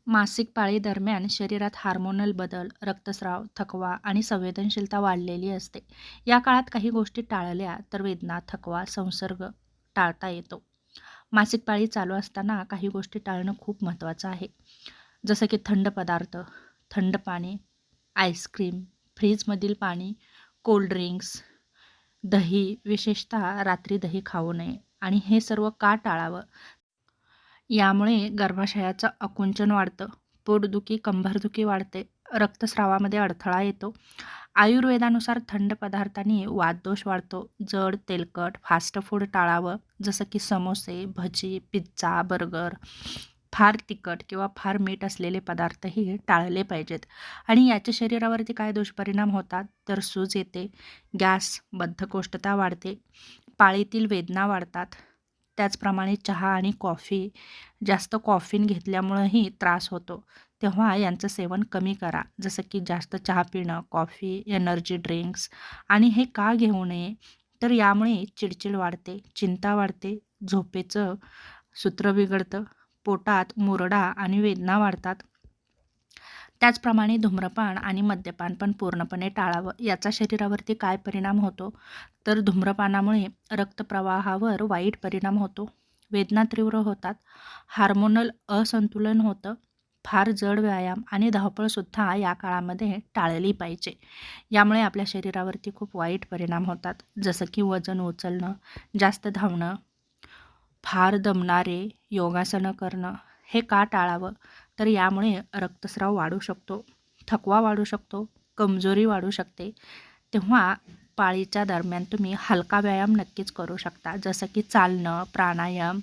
मासिक पाळी दरम्यान शरीरात हार्मोनल बदल, रक्तस्राव, थकवा आणि संवेदनशीलता वाढलेली असते. या काळात काही गोष्टी टाळल्या तर वेदना, थकवा, संसर्ग टाळता येतो. मासिक पाळी चालू असताना काही गोष्टी टाळणं खूप महत्त्वाचं आहे. जसं की थंड पदार्थ, थंड पाणी, आईस्क्रीम, फ्रीजमधील पाणी, कोल्ड ड्रिंक्स, दही, विशेषतः रात्री दही खाऊ नये. आणि हे सर्व का टाळावं? यामुळे गर्भाशयाचं आकुंचन वाढतं, पोटदुखी, कंबरदुखी वाढते, रक्तस्रावामध्ये अडथळा येतो. आयुर्वेदानुसार थंड पदार्थांनी वातदोष वाढतो. जड, तेलकट, फास्ट फूड टाळावं, जसं की समोसे, भजी, पिझ्झा, बर्गर. फार तिखट किंवा फार मीठ असलेले पदार्थही टाळले पाहिजेत. आणि याचे शरीरावरती काय दुष्परिणाम होतात, तर सूज येते, गॅस, बद्धकोष्ठता वाढते, पाळीतील वेदना वाढतात. त्याचप्रमाणे चहा आणि कॉफी, जास्त कॉफीन घेतल्यामुळंही त्रास होतो. तेव्हा यांचं सेवन कमी करा. जसं की जास्त चहा पिणं, कॉफी, एनर्जी ड्रिंक्स. आणि हे का घेऊ नये? तर यामुळे चिडचिड वाढते, चिंता वाढते, झोपेचं सूत्र बिघडतं, पोटात मुरडा आणि वेदना वाढतात. त्याचप्रमाणे धूम्रपान आणि मद्यपान पण पूर्णपणे टाळावं. याचा शरीरावरती काय परिणाम होतो? तर धूम्रपानामुळे रक्तप्रवाहावर वाईट परिणाम होतो, वेदना तीव्र होतात, हार्मोनल असंतुलन होतं. फार जड व्यायाम आणि धावपळसुद्धा या काळामध्ये टाळली पाहिजे. यामुळे आपल्या शरीरावरती खूप वाईट परिणाम होतात, जसं की वजन उचलणं, जास्त धावणं, फार दमणारे योगासनं करणं. हे का टाळावं? तर यामुळे रक्तस्राव वाढू शकतो, थकवा वाढू शकतो, कमजोरी वाढू शकते. तेव्हा पाळीच्या दरम्यान तुम्ही हलका व्यायाम नक्कीच करू शकता, जसं की चालणं, प्राणायाम,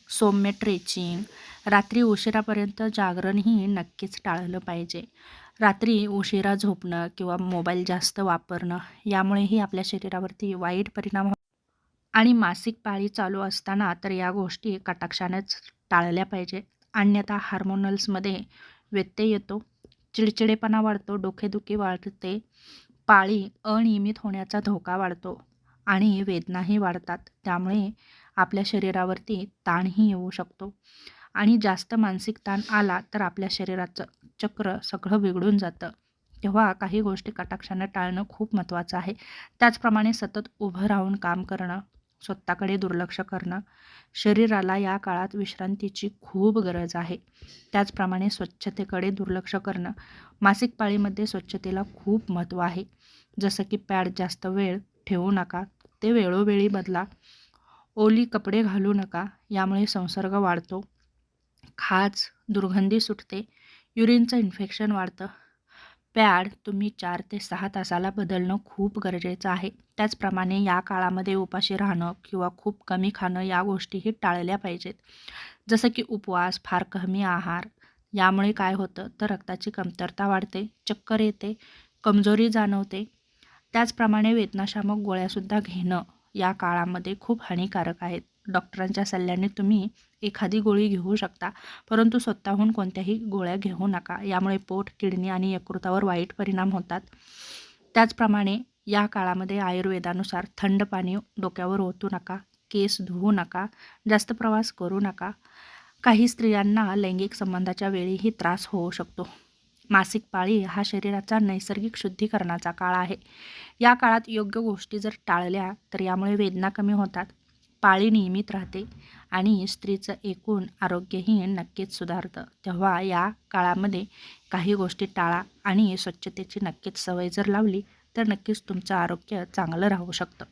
सौम्य स्ट्रेचिंग. रात्री उशिरापर्यंत जागरणही नक्कीच टाळलं पाहिजे. रात्री उशिरा झोपणं किंवा मोबाईल जास्त वापरणं यामुळेही आपल्या शरीरावरती वाईट परिणाम आणि मासिक पाळी चालू असताना तर या गोष्टी कटाक्षानेच टाळल्या पाहिजे. अन्यथा हार्मोनल्समध्ये व्यत्यय येतो, चिडचिडेपणा वाढतो, डोकेदुखी वाढते, पाळी अनियमित होण्याचा धोका वाढतो आणि वेदनाही वाढतात. त्यामुळे आपल्या शरीरावरती ताणही येऊ शकतो आणि जास्त मानसिक ताण आला तर आपल्या शरीराचं चक्र सगळं बिघडून जातं. तेव्हा काही गोष्टी कटाक्षानं टाळणं खूप महत्त्वाचं आहे. त्याचप्रमाणे सतत उभं राहून काम करणं, स्वतःकडे दुर्लक्ष करणं, शरीराला या काळात विश्रांतीची खूप गरज आहे. त्याचप्रमाणे स्वच्छतेकडे दुर्लक्ष करणं. मासिक पाळीमध्ये स्वच्छतेला खूप महत्त्व आहे. जसं की पॅड जास्त वेळ ठेवू नका, ते वेळोवेळी बदला. ओली कपडे घालू नका, यामुळे संसर्ग वाढतो. खाज, दुर्गंधी सुटते, युरिनचं इन्फेक्शन वाढतं. पॅड तुम्ही 4 ते 6 तासाला बदलणं खूप गरजेचं आहे. त्याचप्रमाणे या काळामध्ये उपाशी राहणं किंवा खूप कमी खाणं या गोष्टीही टाळल्या पाहिजेत. जसं की उपवास, फार कमी आहार. यामुळे काय होतं तर रक्ताची कमतरता वाढते, चक्कर येते, कमजोरी जाणवते. त्याचप्रमाणे वेदनाशामक गोळ्यासुद्धा घेणं या काळामध्ये खूप हानिकारक आहेत. डॉक्टरांच्या सल्ल्याने तुम्ही एखादी गोळी घेऊ शकता, परंतु स्वतःहून कोणत्याही गोळ्या घेऊ नका. यामुळे पोट, किडनी आणि यकृतावर वाईट परिणाम होतात. त्याचप्रमाणे या काळामध्ये आयुर्वेदानुसार थंड पाणी डोक्यावर ओतू नका, केस धुवू नका, जास्त प्रवास करू नका. काही स्त्रियांना लैंगिक संबंधाच्या वेळीही त्रास होऊ शकतो. मासिक पाळी हा शरीराचा नैसर्गिक शुद्धीकरणाचा काळ आहे. या काळात योग्य गोष्टी जर टाळल्या तर यामुळे वेदना कमी होतात, पाळी नियमित राहते आणि स्त्रीचं एकूण आरोग्यही नक्कीच सुधारतं. तेव्हा या काळामध्ये काही गोष्टी टाळा आणि स्वच्छतेची नक्कीच सवय जर लावली तर नक्कीच तुमचं आरोग्य चांगलं राहू शकतं.